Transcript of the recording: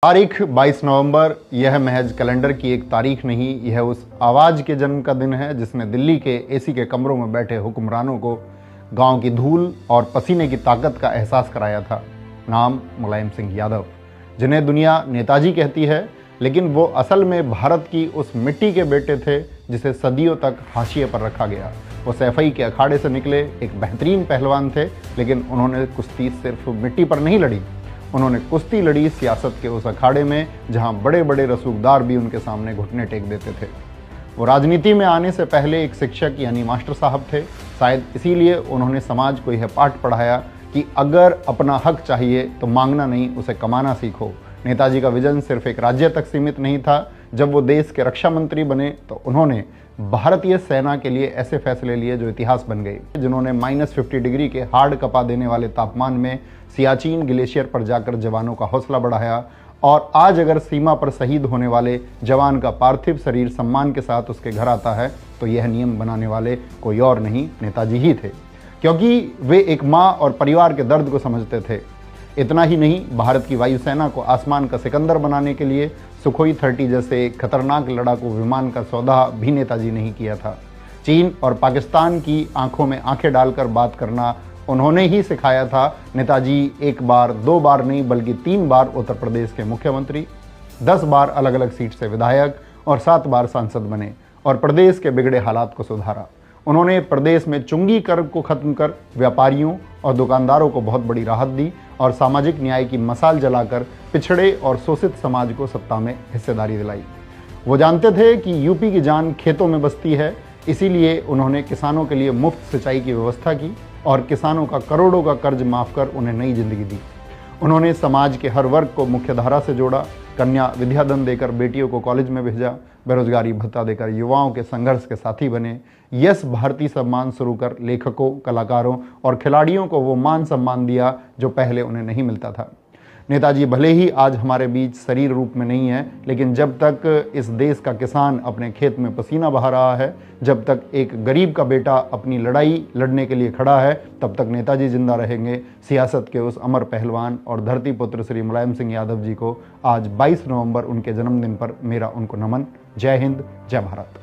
तारीख 22 नवंबर यह महज कैलेंडर की एक तारीख नहीं, यह उस आवाज़ के जन्म का दिन है जिसने दिल्ली के एसी के कमरों में बैठे हुक्मरानों को गांव की धूल और पसीने की ताकत का एहसास कराया था। नाम मुलायम सिंह यादव, जिन्हें दुनिया नेताजी कहती है, लेकिन वो असल में भारत की उस मिट्टी के बेटे थे जिसे सदियों तक हाशिए पर रखा गया। वो सैफई के अखाड़े से निकले एक बेहतरीन पहलवान थे, लेकिन उन्होंने कुश्ती सिर्फ मिट्टी पर नहीं लड़ी, उन्होंने कुश्ती लड़ी सियासत के उस अखाड़े में जहां बड़े बड़े रसूखदार भी उनके सामने घुटने टेक देते थे। वो राजनीति में आने से पहले एक शिक्षक यानी मास्टर साहब थे। शायद इसीलिए उन्होंने समाज को यह पाठ पढ़ाया कि अगर अपना हक चाहिए तो मांगना नहीं, उसे कमाना सीखो। नेताजी का विजन सिर्फ एक राज्य तक सीमित नहीं था। जब वो देश के रक्षा मंत्री बने तो उन्होंने भारतीय सेना के लिए ऐसे फैसले लिए जो इतिहास बन गए, जिन्होंने -50 डिग्री के हार्ड कपा देने वाले तापमान में सियाचिन ग्लेशियर पर जाकर जवानों का हौसला बढ़ाया। और आज अगर सीमा पर शहीद होने वाले जवान का पार्थिव शरीर सम्मान के साथ उसके घर आता है तो यह नियम बनाने वाले कोई और नहीं, नेताजी ही थे, क्योंकि वे एक माँ और परिवार के दर्द को समझते थे। इतना ही नहीं, भारत की वायुसेना को आसमान का सिकंदर बनाने के लिए सुखोई 30 जैसे खतरनाक लड़ाकू विमान का सौदा भी नेताजी ने ही किया था। चीन और पाकिस्तान की आंखों में आंखें डालकर बात करना उन्होंने ही सिखाया था। नेताजी एक बार, दो बार नहीं बल्कि 3 बार उत्तर प्रदेश के मुख्यमंत्री, 10 बार अलग अलग सीट से विधायक और 7 बार सांसद बने और प्रदेश के बिगड़े हालात को सुधारा। उन्होंने प्रदेश में चुंगी कर को खत्म कर व्यापारियों और दुकानदारों को बहुत बड़ी राहत दी और सामाजिक न्याय की मसाल जलाकर पिछड़े और शोषित समाज को सत्ता में हिस्सेदारी दिलाई। वो जानते थे कि यूपी की जान खेतों में बसती है, इसीलिए उन्होंने किसानों के लिए मुफ्त सिंचाई की व्यवस्था की और किसानों का करोड़ों का कर्ज माफ कर उन्हें नई जिंदगी दी। उन्होंने समाज के हर वर्ग को मुख्यधारा से जोड़ा, कन्या विद्याधन देकर बेटियों को कॉलेज में भेजा, बेरोजगारी भत्ता देकर युवाओं के संघर्ष के साथी बने, यस भारतीय सम्मान शुरू कर लेखकों, कलाकारों और खिलाड़ियों को वो मान सम्मान दिया जो पहले उन्हें नहीं मिलता था। नेताजी भले ही आज हमारे बीच शरीर रूप में नहीं है, लेकिन जब तक इस देश का किसान अपने खेत में पसीना बहा रहा है, जब तक एक गरीब का बेटा अपनी लड़ाई लड़ने के लिए खड़ा है, तब तक नेताजी जिंदा रहेंगे। सियासत के उस अमर पहलवान और धरती पुत्र श्री मुलायम सिंह यादव जी को आज 22 नवंबर उनके जन्मदिन पर मेरा उनको नमन। जय हिंद, जय भारत।